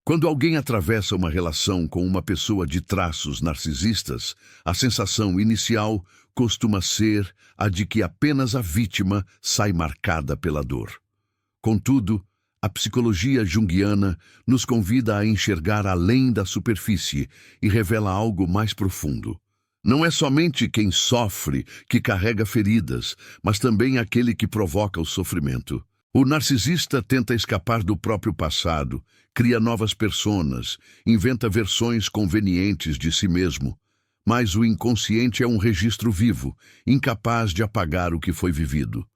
Quando alguém atravessa uma relação com uma pessoa de traços narcisistas, a sensação inicial costuma ser a de que apenas a vítima sai marcada pela dor. Contudo, a psicologia junguiana nos convida a enxergar além da superfície e revela algo mais profundo. Não é somente quem sofre que carrega feridas, mas também aquele que provoca o sofrimento. O narcisista tenta escapar do próprio passado, cria novas personas, inventa versões convenientes de si mesmo. Mas o inconsciente é um registro vivo, incapaz de apagar o que foi vivido.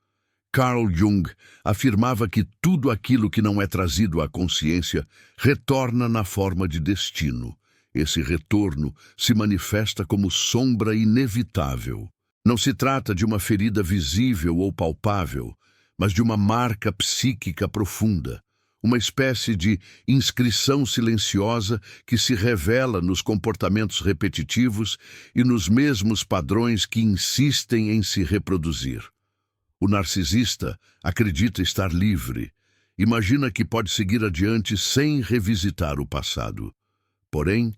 Carl Jung afirmava que tudo aquilo que não é trazido à consciência retorna na forma de destino. Esse retorno se manifesta como sombra inevitável. Não se trata de uma ferida visível ou palpável, mas de uma marca psíquica profunda, uma espécie de inscrição silenciosa que se revela nos comportamentos repetitivos e nos mesmos padrões que insistem em se reproduzir. O narcisista acredita estar livre, imagina que pode seguir adiante sem revisitar o passado. Porém,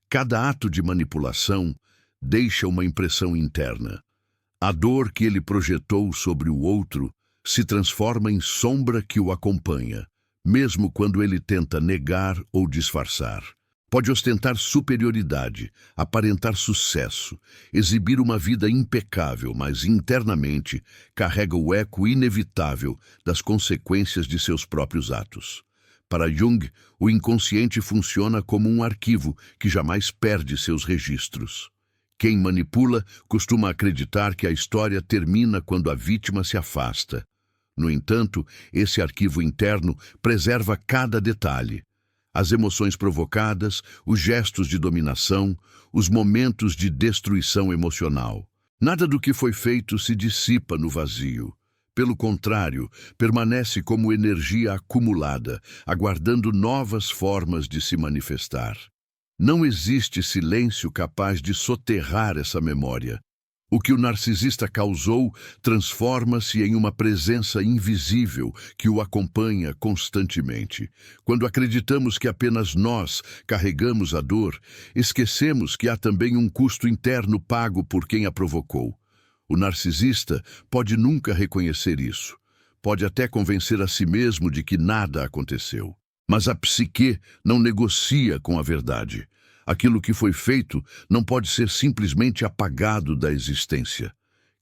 cada ato de manipulação deixa uma impressão interna. A dor que ele projetou sobre o outro se transforma em sombra que o acompanha, mesmo quando ele tenta negar ou disfarçar. Pode ostentar superioridade, aparentar sucesso, exibir uma vida impecável, mas internamente carrega o eco inevitável das consequências de seus próprios atos. Para Jung, o inconsciente funciona como um arquivo que jamais perde seus registros. Quem manipula costuma acreditar que a história termina quando a vítima se afasta. No entanto, esse arquivo interno preserva cada detalhe. As emoções provocadas, os gestos de dominação, os momentos de destruição emocional. Nada do que foi feito se dissipa no vazio. Pelo contrário, permanece como energia acumulada, aguardando novas formas de se manifestar. Não existe silêncio capaz de soterrar essa memória. O que o narcisista causou transforma-se em uma presença invisível que o acompanha constantemente. Quando acreditamos que apenas nós carregamos a dor, esquecemos que há também um custo interno pago por quem a provocou. O narcisista pode nunca reconhecer isso. Pode até convencer a si mesmo de que nada aconteceu. Mas a psique não negocia com a verdade. Aquilo que foi feito não pode ser simplesmente apagado da existência.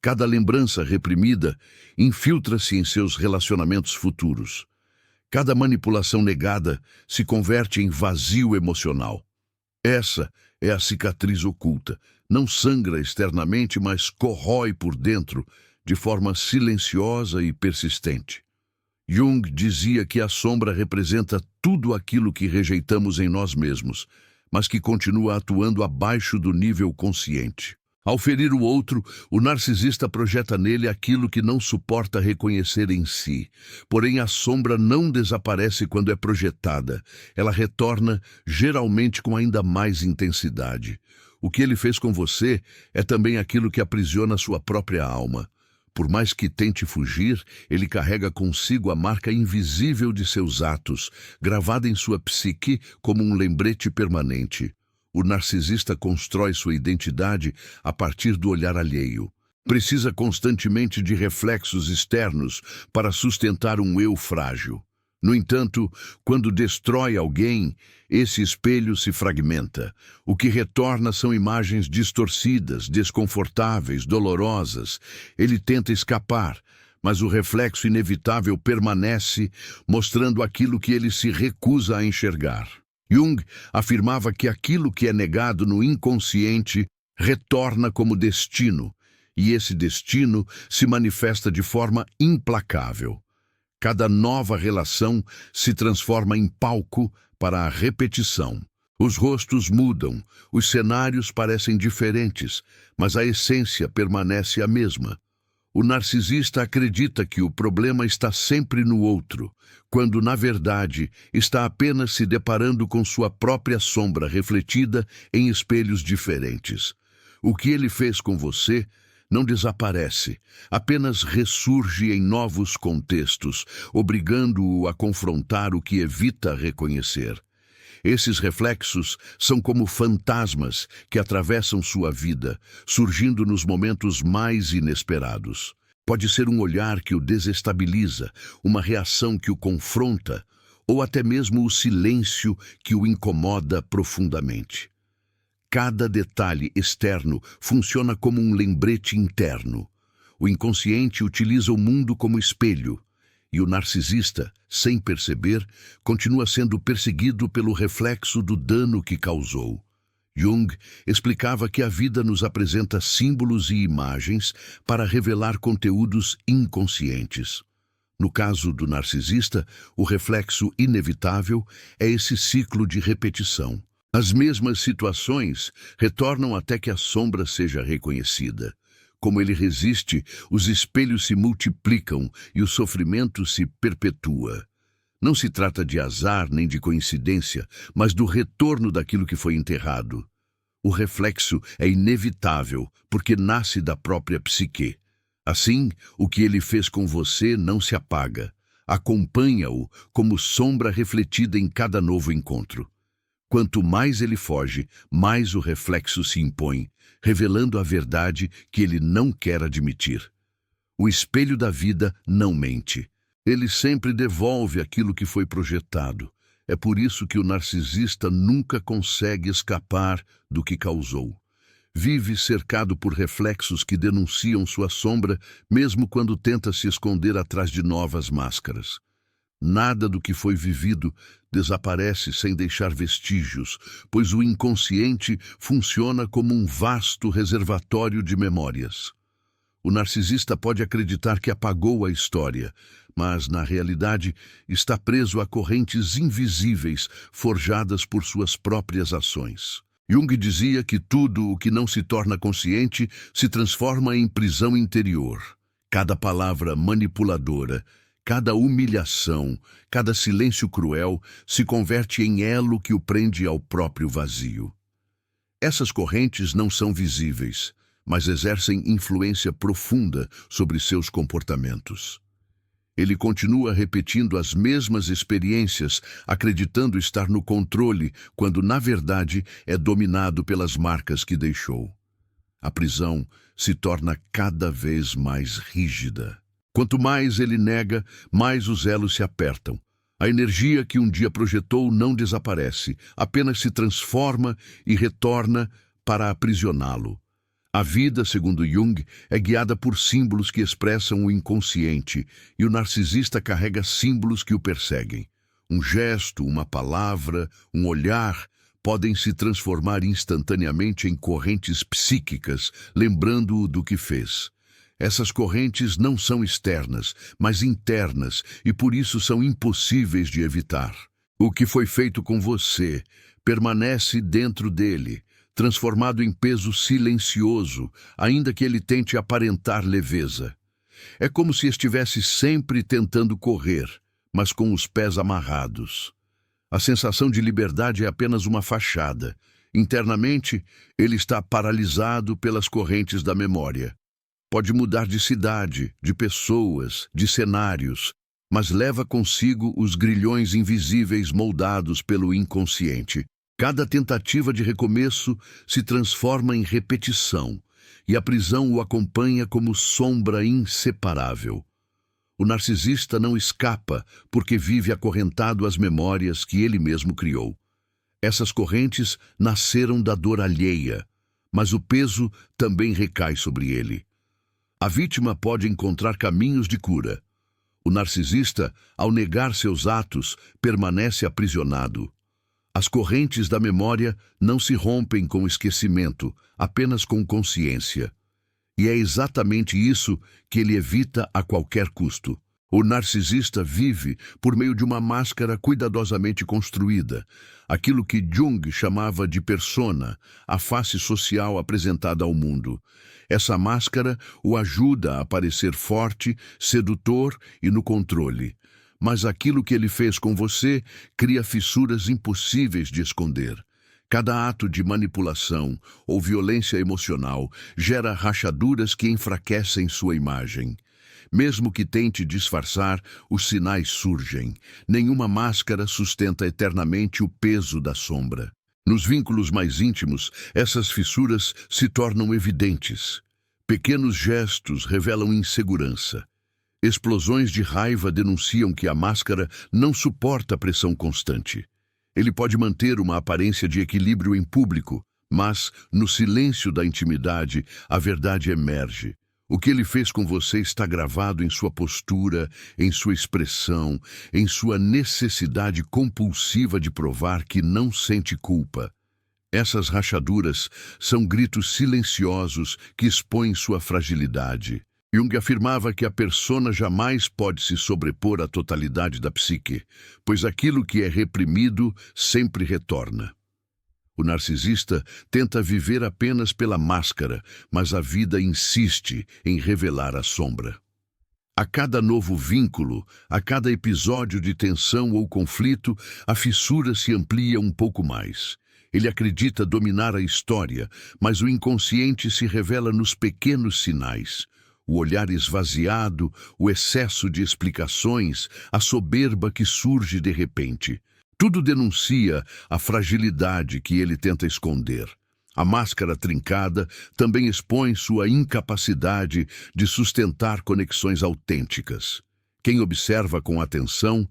Cada lembrança reprimida infiltra-se em seus relacionamentos futuros. Cada manipulação negada se converte em vazio emocional. Essa é a cicatriz oculta. Não sangra externamente, mas corrói por dentro, de forma silenciosa e persistente. Jung dizia que a sombra representa tudo aquilo que rejeitamos em nós mesmos, mas que continua atuando abaixo do nível consciente. Ao ferir o outro, o narcisista projeta nele aquilo que não suporta reconhecer em si. Porém, a sombra não desaparece quando é projetada. Ela retorna, geralmente com ainda mais intensidade. O que ele fez com você é também aquilo que aprisiona sua própria alma. Por mais que tente fugir, ele carrega consigo a marca invisível de seus atos, gravada em sua psique como um lembrete permanente. O narcisista constrói sua identidade a partir do olhar alheio. Precisa constantemente de reflexos externos para sustentar um eu frágil. No entanto, quando destrói alguém, esse espelho se fragmenta. O que retorna são imagens distorcidas, desconfortáveis, dolorosas. Ele tenta escapar, mas o reflexo inevitável permanece, mostrando aquilo que ele se recusa a enxergar. Jung afirmava que aquilo que é negado no inconsciente retorna como destino, e esse destino se manifesta de forma implacável. Cada nova relação se transforma em palco para a repetição. Os rostos mudam, os cenários parecem diferentes, mas a essência permanece a mesma. O narcisista acredita que o problema está sempre no outro, quando, na verdade, está apenas se deparando com sua própria sombra refletida em espelhos diferentes. O que ele fez com você não desaparece, apenas ressurge em novos contextos, obrigando-o a confrontar o que evita reconhecer. Esses reflexos são como fantasmas que atravessam sua vida, surgindo nos momentos mais inesperados. Pode ser um olhar que o desestabiliza, uma reação que o confronta, ou até mesmo o silêncio que o incomoda profundamente. Cada detalhe externo funciona como um lembrete interno. O inconsciente utiliza o mundo como espelho, e o narcisista, sem perceber, continua sendo perseguido pelo reflexo do dano que causou. Jung explicava que a vida nos apresenta símbolos e imagens para revelar conteúdos inconscientes. No caso do narcisista, o reflexo inevitável é esse ciclo de repetição. As mesmas situações retornam até que a sombra seja reconhecida. Como ele resiste, os espelhos se multiplicam e o sofrimento se perpetua. Não se trata de azar nem de coincidência, mas do retorno daquilo que foi enterrado. O reflexo é inevitável, porque nasce da própria psique. Assim, o que ele fez com você não se apaga. Acompanha-o como sombra refletida em cada novo encontro. Quanto mais ele foge, mais o reflexo se impõe, revelando a verdade que ele não quer admitir. O espelho da vida não mente. Ele sempre devolve aquilo que foi projetado. É por isso que o narcisista nunca consegue escapar do que causou. Vive cercado por reflexos que denunciam sua sombra, mesmo quando tenta se esconder atrás de novas máscaras. Nada do que foi vivido desaparece sem deixar vestígios, pois o inconsciente funciona como um vasto reservatório de memórias. O narcisista pode acreditar que apagou a história, mas, na realidade, está preso a correntes invisíveis forjadas por suas próprias ações. Jung dizia que tudo o que não se torna consciente se transforma em prisão interior. Cada palavra manipuladora, cada humilhação, cada silêncio cruel se converte em elo que o prende ao próprio vazio. Essas correntes não são visíveis, mas exercem influência profunda sobre seus comportamentos. Ele continua repetindo as mesmas experiências, acreditando estar no controle, quando, na verdade, é dominado pelas marcas que deixou. A prisão se torna cada vez mais rígida. Quanto mais ele nega, mais os elos se apertam. A energia que um dia projetou não desaparece, apenas se transforma e retorna para aprisioná-lo. A vida, segundo Jung, é guiada por símbolos que expressam o inconsciente, e o narcisista carrega símbolos que o perseguem. Um gesto, uma palavra, um olhar podem se transformar instantaneamente em correntes psíquicas, lembrando-o do que fez. Essas correntes não são externas, mas internas, e por isso são impossíveis de evitar. O que foi feito com você permanece dentro dele, transformado em peso silencioso, ainda que ele tente aparentar leveza. É como se estivesse sempre tentando correr, mas com os pés amarrados. A sensação de liberdade é apenas uma fachada. Internamente, ele está paralisado pelas correntes da memória. Pode mudar de cidade, de pessoas, de cenários, mas leva consigo os grilhões invisíveis moldados pelo inconsciente. Cada tentativa de recomeço se transforma em repetição, e a prisão o acompanha como sombra inseparável. O narcisista não escapa porque vive acorrentado às memórias que ele mesmo criou. Essas correntes nasceram da dor alheia, mas o peso também recai sobre ele. A vítima pode encontrar caminhos de cura. O narcisista, ao negar seus atos, permanece aprisionado. As correntes da memória não se rompem com esquecimento, apenas com consciência. E é exatamente isso que ele evita a qualquer custo. O narcisista vive por meio de uma máscara cuidadosamente construída, aquilo que Jung chamava de persona, a face social apresentada ao mundo. Essa máscara o ajuda a parecer forte, sedutor e no controle. Mas aquilo que ele fez com você cria fissuras impossíveis de esconder. Cada ato de manipulação ou violência emocional gera rachaduras que enfraquecem sua imagem. Mesmo que tente disfarçar, os sinais surgem. Nenhuma máscara sustenta eternamente o peso da sombra. Nos vínculos mais íntimos, essas fissuras se tornam evidentes. Pequenos gestos revelam insegurança. Explosões de raiva denunciam que a máscara não suporta pressão constante. Ele pode manter uma aparência de equilíbrio em público, mas, no silêncio da intimidade, a verdade emerge. O que ele fez com você está gravado em sua postura, em sua expressão, em sua necessidade compulsiva de provar que não sente culpa. Essas rachaduras são gritos silenciosos que expõem sua fragilidade. Jung afirmava que a persona jamais pode se sobrepor à totalidade da psique, pois aquilo que é reprimido sempre retorna. O narcisista tenta viver apenas pela máscara, mas a vida insiste em revelar a sombra. A cada novo vínculo, a cada episódio de tensão ou conflito, a fissura se amplia um pouco mais. Ele acredita dominar a história, mas o inconsciente se revela nos pequenos sinais. O olhar esvaziado, o excesso de explicações, a soberba que surge de repente. Tudo denuncia a fragilidade que ele tenta esconder. A máscara trincada também expõe sua incapacidade de sustentar conexões autênticas. Quem observa com atenção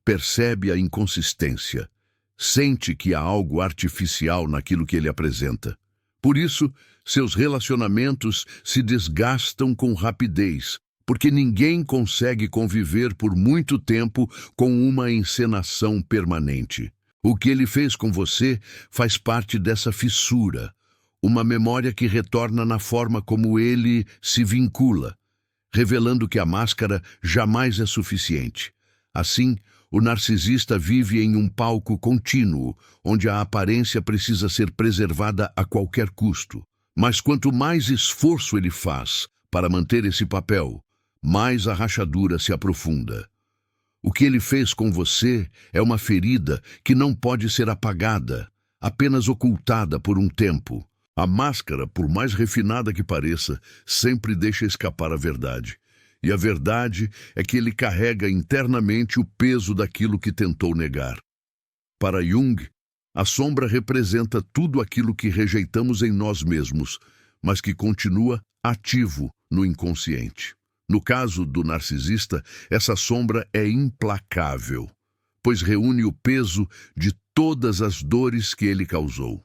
percebe a inconsistência. Sente que há algo artificial naquilo que ele apresenta. Por isso, seus relacionamentos se desgastam com rapidez, porque ninguém consegue conviver por muito tempo com uma encenação permanente. O que ele fez com você faz parte dessa fissura, uma memória que retorna na forma como ele se vincula, revelando que a máscara jamais é suficiente. Assim, o narcisista vive em um palco contínuo, onde a aparência precisa ser preservada a qualquer custo. Mas quanto mais esforço ele faz para manter esse papel, mais a rachadura se aprofunda. O que ele fez com você é uma ferida que não pode ser apagada, apenas ocultada por um tempo. A máscara, por mais refinada que pareça, sempre deixa escapar a verdade. E a verdade é que ele carrega internamente o peso daquilo que tentou negar. Para Jung, a sombra representa tudo aquilo que rejeitamos em nós mesmos, mas que continua ativo no inconsciente. No caso do narcisista, essa sombra é implacável, pois reúne o peso de todas as dores que ele causou.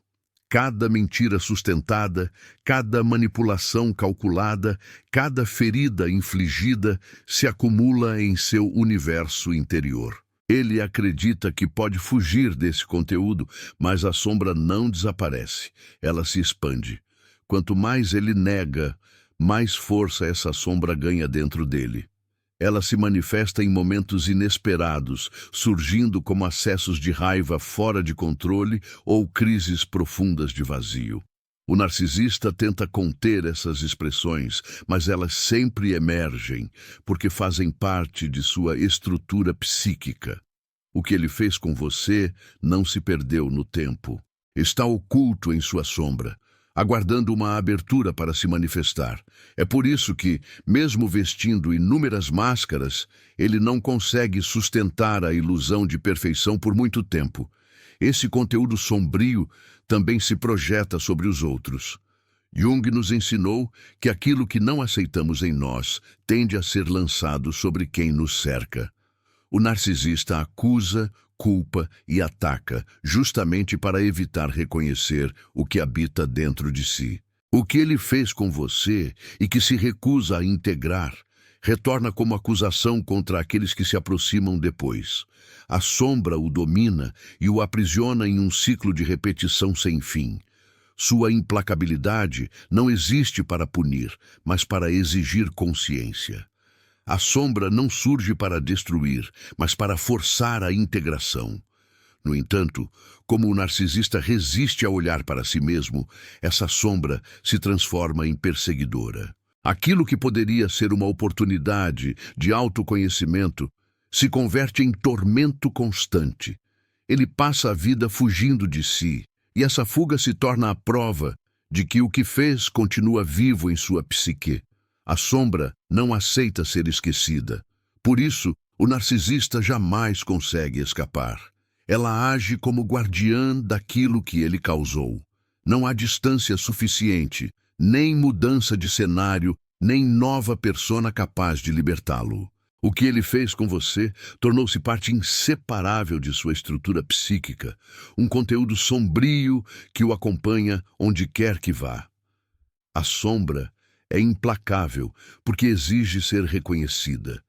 Cada mentira sustentada, cada manipulação calculada, cada ferida infligida se acumula em seu universo interior. Ele acredita que pode fugir desse conteúdo, mas a sombra não desaparece, ela se expande. Quanto mais ele nega, mais força essa sombra ganha dentro dele. Ela se manifesta em momentos inesperados, surgindo como acessos de raiva fora de controle ou crises profundas de vazio. O narcisista tenta conter essas expressões, mas elas sempre emergem, porque fazem parte de sua estrutura psíquica. O que ele fez com você não se perdeu no tempo. Está oculto em sua sombra, aguardando uma abertura para se manifestar. É por isso que, mesmo vestindo inúmeras máscaras, ele não consegue sustentar a ilusão de perfeição por muito tempo. Esse conteúdo sombrio também se projeta sobre os outros. Jung nos ensinou que aquilo que não aceitamos em nós tende a ser lançado sobre quem nos cerca. O narcisista acusa, culpa e ataca, justamente para evitar reconhecer o que habita dentro de si. O que ele fez com você e que se recusa a integrar, retorna como acusação contra aqueles que se aproximam depois. A sombra o domina e o aprisiona em um ciclo de repetição sem fim. Sua implacabilidade não existe para punir, mas para exigir consciência. A sombra não surge para destruir, mas para forçar a integração. No entanto, como o narcisista resiste a olhar para si mesmo, essa sombra se transforma em perseguidora. Aquilo que poderia ser uma oportunidade de autoconhecimento se converte em tormento constante. Ele passa a vida fugindo de si, e essa fuga se torna a prova de que o que fez continua vivo em sua psique. A sombra não aceita ser esquecida. Por isso, o narcisista jamais consegue escapar. Ela age como guardiã daquilo que ele causou. Não há distância suficiente, nem mudança de cenário, nem nova persona capaz de libertá-lo. O que ele fez com você tornou-se parte inseparável de sua estrutura psíquica, um conteúdo sombrio que o acompanha onde quer que vá. A sombra é implacável porque exige ser reconhecida.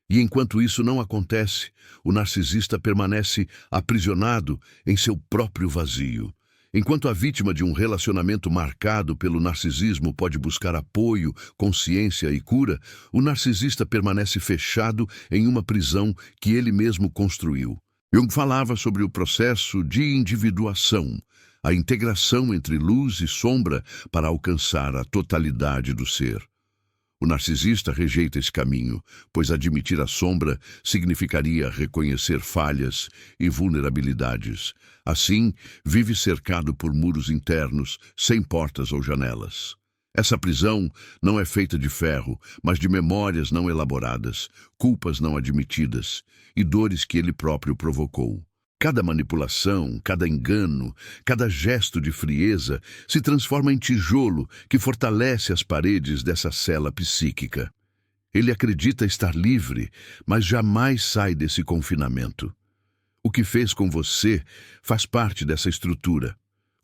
E enquanto isso não acontece, o narcisista permanece aprisionado em seu próprio vazio. Enquanto a vítima de um relacionamento marcado pelo narcisismo pode buscar apoio, consciência e cura, o narcisista permanece fechado em uma prisão que ele mesmo construiu. Jung falava sobre o processo de individuação, a integração entre luz e sombra para alcançar a totalidade do ser. O narcisista rejeita esse caminho, pois admitir a sombra significaria reconhecer falhas e vulnerabilidades. Assim, vive cercado por muros internos, sem portas ou janelas. Essa prisão não é feita de ferro, mas de memórias não elaboradas, culpas não admitidas e dores que ele próprio provocou. Cada manipulação, cada engano, cada gesto de frieza se transforma em tijolo que fortalece as paredes dessa cela psíquica. Ele acredita estar livre, mas jamais sai desse confinamento. O que fez com você faz parte dessa estrutura,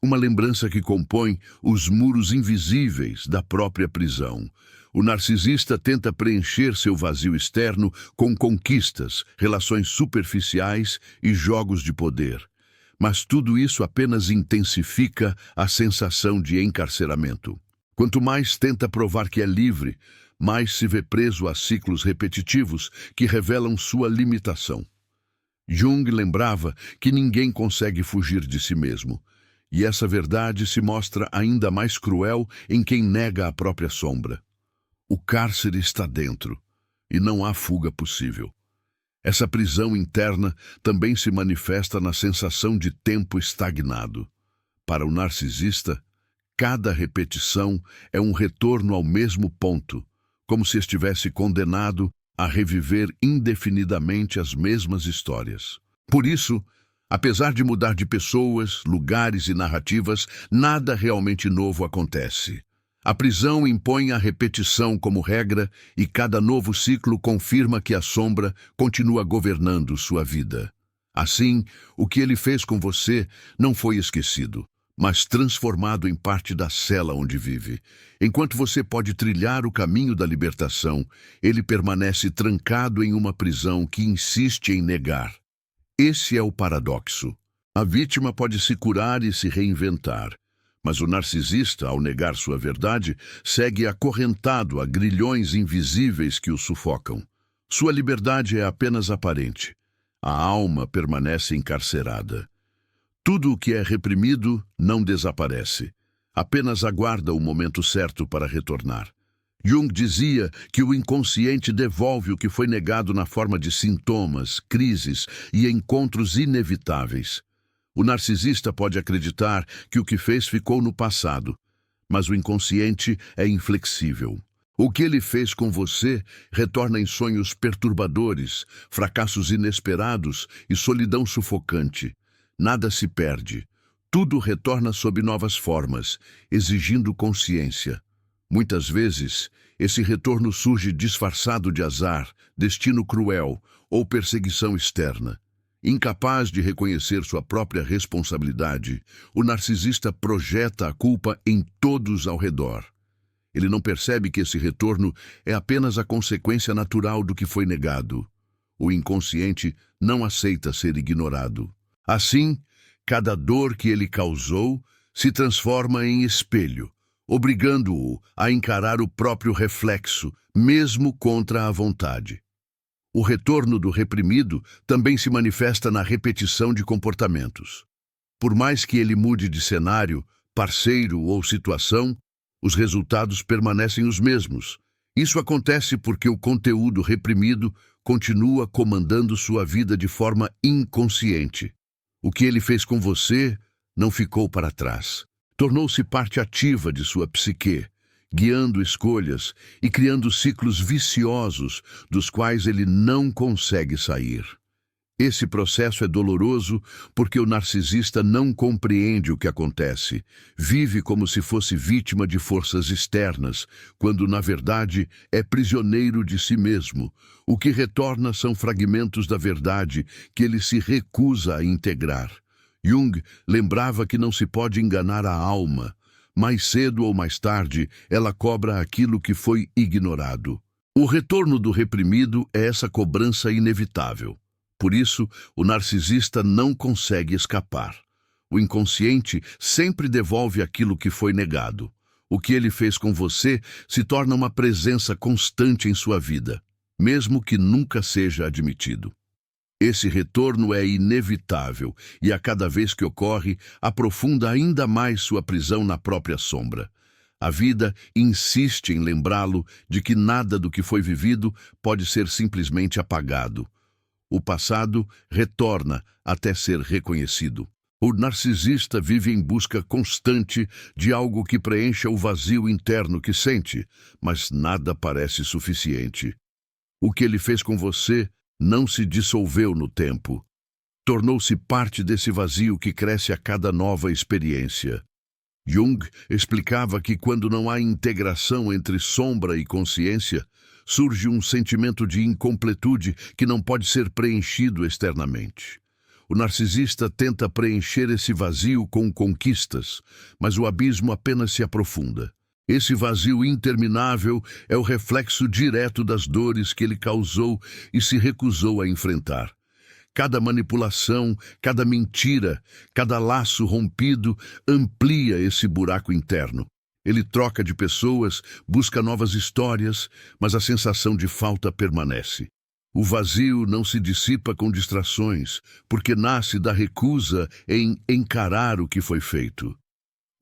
uma lembrança que compõe os muros invisíveis da própria prisão. O narcisista tenta preencher seu vazio externo com conquistas, relações superficiais e jogos de poder. Mas tudo isso apenas intensifica a sensação de encarceramento. Quanto mais tenta provar que é livre, mais se vê preso a ciclos repetitivos que revelam sua limitação. Jung lembrava que ninguém consegue fugir de si mesmo. E essa verdade se mostra ainda mais cruel em quem nega a própria sombra. O cárcere está dentro, e não há fuga possível. Essa prisão interna também se manifesta na sensação de tempo estagnado. Para o narcisista, cada repetição é um retorno ao mesmo ponto, como se estivesse condenado a reviver indefinidamente as mesmas histórias. Por isso, apesar de mudar de pessoas, lugares e narrativas, nada realmente novo acontece. A prisão impõe a repetição como regra e cada novo ciclo confirma que a sombra continua governando sua vida. Assim, o que ele fez com você não foi esquecido, mas transformado em parte da cela onde vive. Enquanto você pode trilhar o caminho da libertação, ele permanece trancado em uma prisão que insiste em negar. Esse é o paradoxo. A vítima pode se curar e se reinventar, mas o narcisista, ao negar sua verdade, segue acorrentado a grilhões invisíveis que o sufocam. Sua liberdade é apenas aparente. A alma permanece encarcerada. Tudo o que é reprimido não desaparece. Apenas aguarda o momento certo para retornar. Jung dizia que o inconsciente devolve o que foi negado na forma de sintomas, crises e encontros inevitáveis. O narcisista pode acreditar que o que fez ficou no passado, mas o inconsciente é inflexível. O que ele fez com você retorna em sonhos perturbadores, fracassos inesperados e solidão sufocante. Nada se perde. Tudo retorna sob novas formas, exigindo consciência. Muitas vezes, esse retorno surge disfarçado de azar, destino cruel ou perseguição externa. Incapaz de reconhecer sua própria responsabilidade, o narcisista projeta a culpa em todos ao redor. Ele não percebe que esse retorno é apenas a consequência natural do que foi negado. O inconsciente não aceita ser ignorado. Assim, cada dor que ele causou se transforma em espelho, obrigando-o a encarar o próprio reflexo, mesmo contra a vontade. O retorno do reprimido também se manifesta na repetição de comportamentos. Por mais que ele mude de cenário, parceiro ou situação, os resultados permanecem os mesmos. Isso acontece porque o conteúdo reprimido continua comandando sua vida de forma inconsciente. O que ele fez com você não ficou para trás. Tornou-se parte ativa de sua psique, guiando escolhas e criando ciclos viciosos dos quais ele não consegue sair. Esse processo é doloroso porque o narcisista não compreende o que acontece, vive como se fosse vítima de forças externas, quando na verdade é prisioneiro de si mesmo. O que retorna são fragmentos da verdade que ele se recusa a integrar. Jung lembrava que não se pode enganar a alma. Mais cedo ou mais tarde, ela cobra aquilo que foi ignorado. O retorno do reprimido é essa cobrança inevitável. Por isso, o narcisista não consegue escapar. O inconsciente sempre devolve aquilo que foi negado. O que ele fez com você se torna uma presença constante em sua vida, mesmo que nunca seja admitido. Esse retorno é inevitável e, a cada vez que ocorre, aprofunda ainda mais sua prisão na própria sombra. A vida insiste em lembrá-lo de que nada do que foi vivido pode ser simplesmente apagado. O passado retorna até ser reconhecido. O narcisista vive em busca constante de algo que preencha o vazio interno que sente, mas nada parece suficiente. O que ele fez com você não se dissolveu no tempo. Tornou-se parte desse vazio que cresce a cada nova experiência. Jung explicava que quando não há integração entre sombra e consciência, surge um sentimento de incompletude que não pode ser preenchido externamente. O narcisista tenta preencher esse vazio com conquistas, mas o abismo apenas se aprofunda. Esse vazio interminável é o reflexo direto das dores que ele causou e se recusou a enfrentar. Cada manipulação, cada mentira, cada laço rompido amplia esse buraco interno. Ele troca de pessoas, busca novas histórias, mas a sensação de falta permanece. O vazio não se dissipa com distrações, porque nasce da recusa em encarar o que foi feito.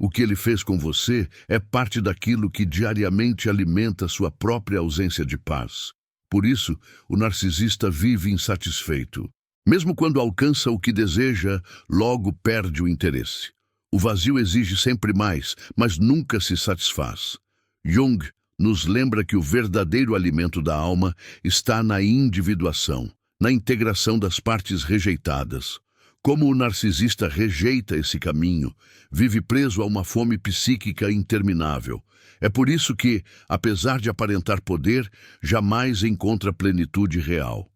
O que ele fez com você é parte daquilo que diariamente alimenta sua própria ausência de paz. Por isso, o narcisista vive insatisfeito. Mesmo quando alcança o que deseja, logo perde o interesse. O vazio exige sempre mais, mas nunca se satisfaz. Jung nos lembra que o verdadeiro alimento da alma está na individuação, na integração das partes rejeitadas. Como o narcisista rejeita esse caminho, vive preso a uma fome psíquica interminável. É por isso que, apesar de aparentar poder, jamais encontra plenitude real.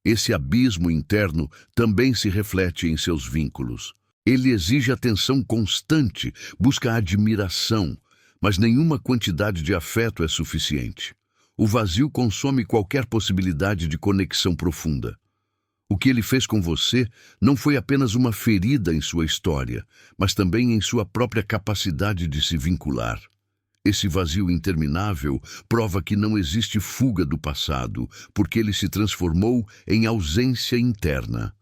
Esse abismo interno também se reflete em seus vínculos. Ele exige atenção constante, busca admiração, mas nenhuma quantidade de afeto é suficiente. O vazio consome qualquer possibilidade de conexão profunda. O que ele fez com você não foi apenas uma ferida em sua história, mas também em sua própria capacidade de se vincular. Esse vazio interminável prova que não existe fuga do passado, porque ele se transformou em ausência interna.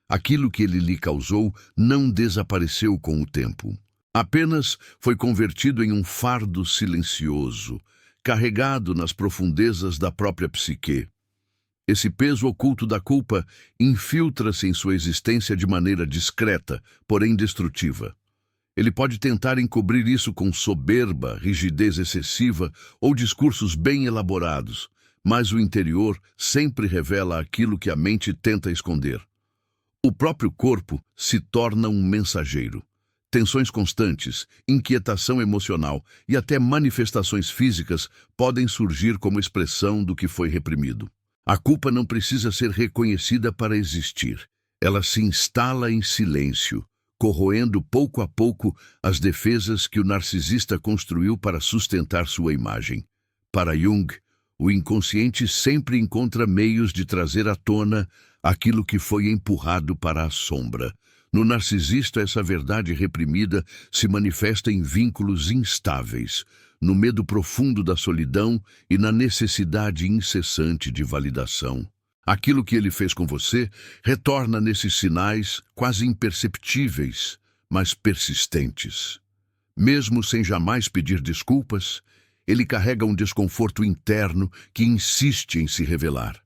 Aquilo que ele lhe causou não desapareceu com o tempo. Apenas foi convertido em um fardo silencioso, carregado nas profundezas da própria psique. Esse peso oculto da culpa infiltra-se em sua existência de maneira discreta, porém destrutiva. Ele pode tentar encobrir isso com soberba, rigidez excessiva ou discursos bem elaborados, mas o interior sempre revela aquilo que a mente tenta esconder. O próprio corpo se torna um mensageiro. Tensões constantes, inquietação emocional e até manifestações físicas podem surgir como expressão do que foi reprimido. A culpa não precisa ser reconhecida para existir. Ela se instala em silêncio, corroendo pouco a pouco as defesas que o narcisista construiu para sustentar sua imagem. Para Jung, o inconsciente sempre encontra meios de trazer à tona aquilo que foi empurrado para a sombra. No narcisista, essa verdade reprimida se manifesta em vínculos instáveis, no medo profundo da solidão e na necessidade incessante de validação. Aquilo que ele fez com você retorna nesses sinais quase imperceptíveis, mas persistentes. Mesmo sem jamais pedir desculpas, ele carrega um desconforto interno que insiste em se revelar.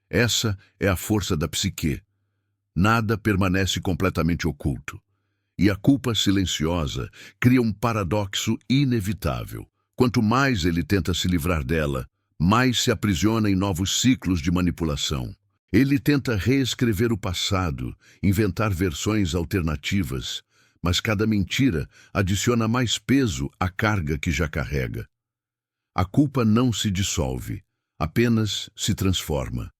Essa é a força da psique. Nada permanece completamente oculto. E a culpa silenciosa cria um paradoxo inevitável. Quanto mais ele tenta se livrar dela, mais se aprisiona em novos ciclos de manipulação. Ele tenta reescrever o passado, inventar versões alternativas, mas cada mentira adiciona mais peso à carga que já carrega. A culpa não se dissolve, apenas se transforma.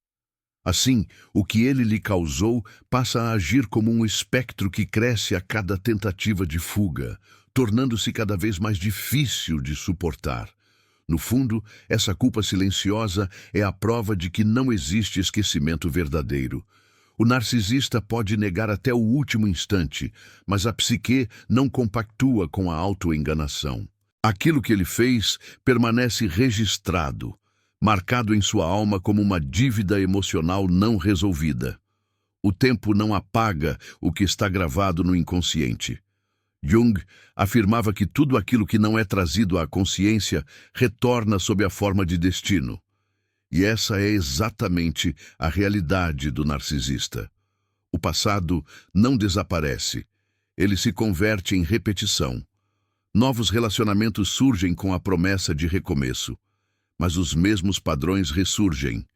Assim, o que ele lhe causou passa a agir como um espectro que cresce a cada tentativa de fuga, tornando-se cada vez mais difícil de suportar. No fundo, essa culpa silenciosa é a prova de que não existe esquecimento verdadeiro. O narcisista pode negar até o último instante, mas a psique não compactua com a autoenganação. Aquilo que ele fez permanece registrado, marcado em sua alma como uma dívida emocional não resolvida. O tempo não apaga o que está gravado no inconsciente. Jung afirmava que tudo aquilo que não é trazido à consciência retorna sob a forma de destino. E essa é exatamente a realidade do narcisista. O passado não desaparece, ele se converte em repetição. Novos relacionamentos surgem com a promessa de recomeço, mas os mesmos padrões ressurgem,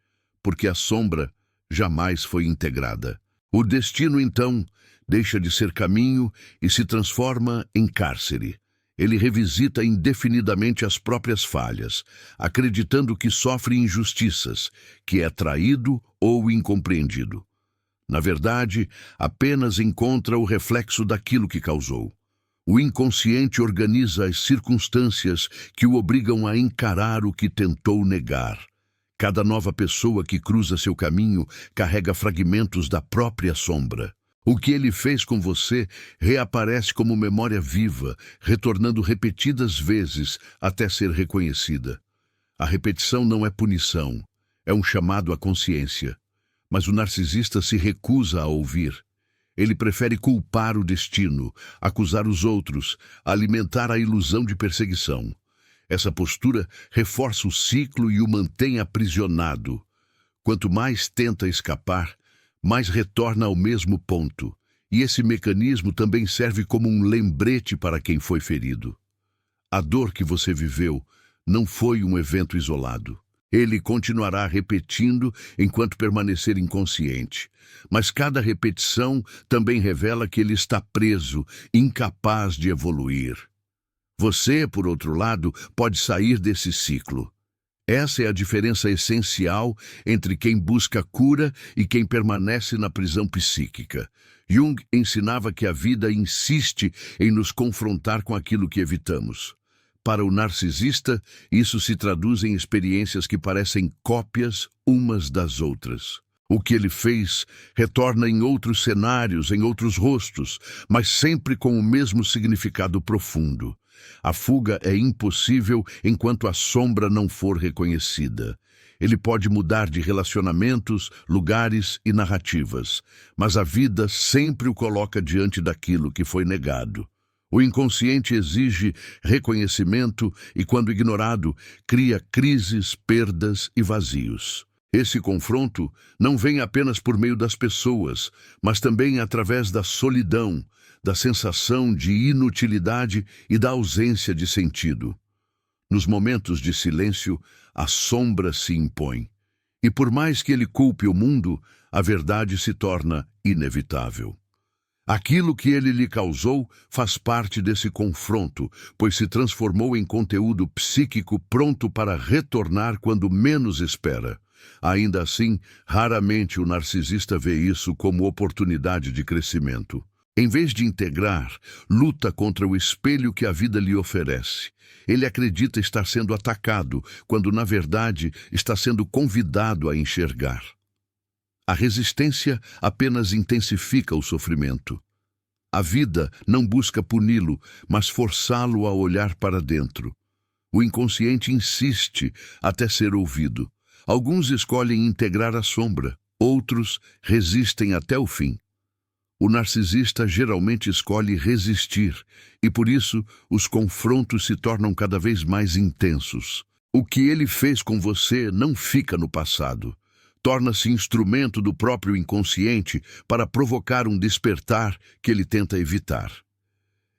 porque a sombra jamais foi integrada. O destino, então, deixa de ser caminho e se transforma em cárcere. Ele revisita indefinidamente as próprias falhas, acreditando que sofre injustiças, que é traído ou incompreendido. Na verdade, apenas encontra o reflexo daquilo que causou. O inconsciente organiza as circunstâncias que o obrigam a encarar o que tentou negar. Cada nova pessoa que cruza seu caminho carrega fragmentos da própria sombra. O que ele fez com você reaparece como memória viva, retornando repetidas vezes até ser reconhecida. A repetição não é punição, é um chamado à consciência. Mas o narcisista se recusa a ouvir. Ele prefere culpar o destino, acusar os outros, alimentar a ilusão de perseguição. Essa postura reforça o ciclo e o mantém aprisionado. Quanto mais tenta escapar, mais retorna ao mesmo ponto. E esse mecanismo também serve como um lembrete para quem foi ferido. A dor que você viveu não foi um evento isolado. Ele continuará repetindo enquanto permanecer inconsciente. Mas cada repetição também revela que ele está preso, incapaz de evoluir. Você, por outro lado, pode sair desse ciclo. Essa é a diferença essencial entre quem busca cura e quem permanece na prisão psíquica. Jung ensinava que a vida insiste em nos confrontar com aquilo que evitamos. Para o narcisista, isso se traduz em experiências que parecem cópias umas das outras. O que ele fez retorna em outros cenários, em outros rostos, mas sempre com o mesmo significado profundo. A fuga é impossível enquanto a sombra não for reconhecida. Ele pode mudar de relacionamentos, lugares e narrativas, mas a vida sempre o coloca diante daquilo que foi negado. O inconsciente exige reconhecimento e, quando ignorado, cria crises, perdas e vazios. Esse confronto não vem apenas por meio das pessoas, mas também através da solidão, da sensação de inutilidade e da ausência de sentido. Nos momentos de silêncio, a sombra se impõe. E por mais que ele culpe o mundo, a verdade se torna inevitável. Aquilo que ele lhe causou faz parte desse confronto, pois se transformou em conteúdo psíquico pronto para retornar quando menos espera. Ainda assim, raramente o narcisista vê isso como oportunidade de crescimento. Em vez de integrar, luta contra o espelho que a vida lhe oferece. Ele acredita estar sendo atacado, quando na verdade está sendo convidado a enxergar. A resistência apenas intensifica o sofrimento. A vida não busca puni-lo, mas forçá-lo a olhar para dentro. O inconsciente insiste até ser ouvido. Alguns escolhem integrar a sombra, outros resistem até o fim. O narcisista geralmente escolhe resistir, e por isso os confrontos se tornam cada vez mais intensos. O que ele fez com você não fica no passado. Torna-se instrumento do próprio inconsciente para provocar um despertar que ele tenta evitar.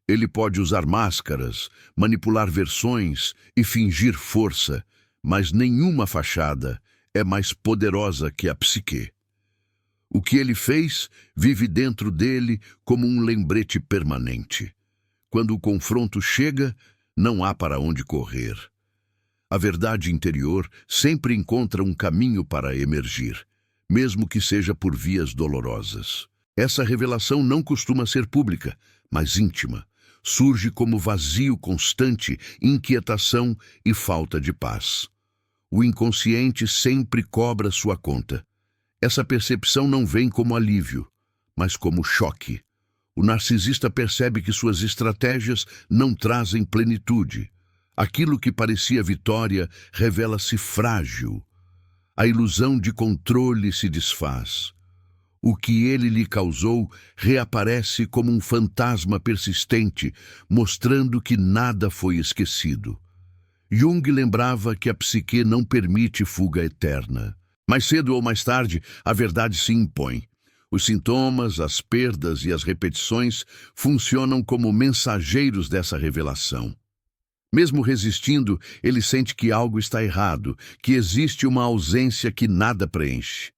Ele pode usar máscaras, manipular versões e fingir força, mas nenhuma fachada é mais poderosa que a psique. O que ele fez vive dentro dele como um lembrete permanente. Quando o confronto chega, não há para onde correr. A verdade interior sempre encontra um caminho para emergir, mesmo que seja por vias dolorosas. Essa revelação não costuma ser pública, mas íntima. Surge como vazio constante, inquietação e falta de paz. O inconsciente sempre cobra sua conta. Essa percepção não vem como alívio, mas como choque. O narcisista percebe que suas estratégias não trazem plenitude. Aquilo que parecia vitória revela-se frágil. A ilusão de controle se desfaz. O que ele lhe causou reaparece como um fantasma persistente, mostrando que nada foi esquecido. Jung lembrava que a psique não permite fuga eterna. Mais cedo ou mais tarde, a verdade se impõe. Os sintomas, as perdas e as repetições funcionam como mensageiros dessa revelação. Mesmo resistindo, ele sente que algo está errado, que existe uma ausência que nada preenche.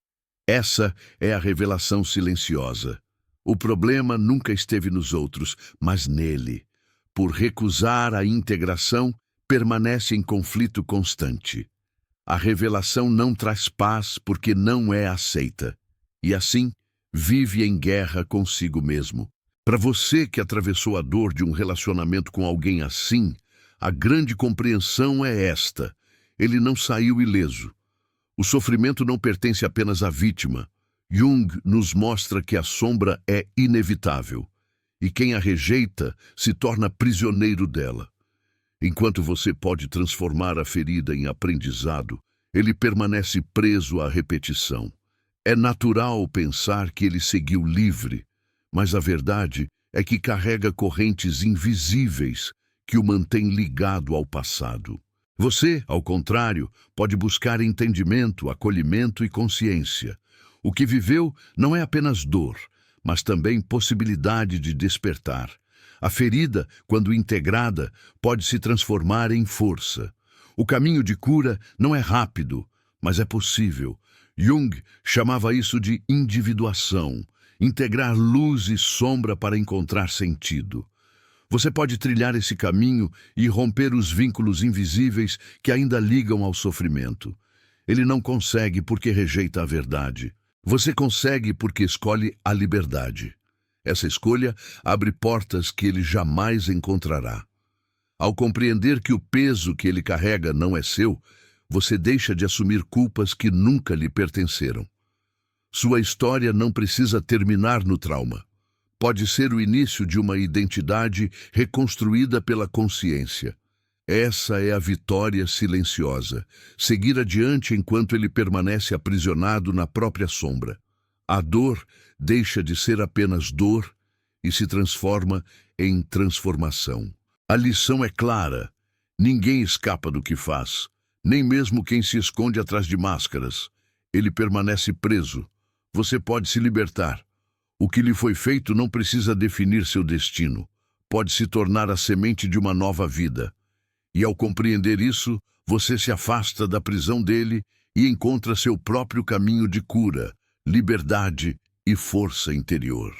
Essa é a revelação silenciosa. O problema nunca esteve nos outros, mas nele. Por recusar a integração, permanece em conflito constante. A revelação não traz paz porque não é aceita. E assim, vive em guerra consigo mesmo. Para você que atravessou a dor de um relacionamento com alguém assim, a grande compreensão é esta: ele não saiu ileso. O sofrimento não pertence apenas à vítima. Jung nos mostra que a sombra é inevitável, e quem a rejeita se torna prisioneiro dela. Enquanto você pode transformar a ferida em aprendizado, ele permanece preso à repetição. É natural pensar que ele seguiu livre, mas a verdade é que carrega correntes invisíveis que o mantêm ligado ao passado. Você, ao contrário, pode buscar entendimento, acolhimento e consciência. O que viveu não é apenas dor, mas também possibilidade de despertar. A ferida, quando integrada, pode se transformar em força. O caminho de cura não é rápido, mas é possível. Jung chamava isso de individuação, integrar luz e sombra para encontrar sentido. Você pode trilhar esse caminho e romper os vínculos invisíveis que ainda ligam ao sofrimento. Ele não consegue porque rejeita a verdade. Você consegue porque escolhe a liberdade. Essa escolha abre portas que ele jamais encontrará. Ao compreender que o peso que ele carrega não é seu, você deixa de assumir culpas que nunca lhe pertenceram. Sua história não precisa terminar no trauma. Pode ser o início de uma identidade reconstruída pela consciência. Essa é a vitória silenciosa, seguir adiante enquanto ele permanece aprisionado na própria sombra. A dor deixa de ser apenas dor e se transforma em transformação. A lição é clara: ninguém escapa do que faz, nem mesmo quem se esconde atrás de máscaras. Ele permanece preso. Você pode se libertar. O que lhe foi feito não precisa definir seu destino. Pode se tornar a semente de uma nova vida. E ao compreender isso, você se afasta da prisão dele e encontra seu próprio caminho de cura, liberdade e força interior.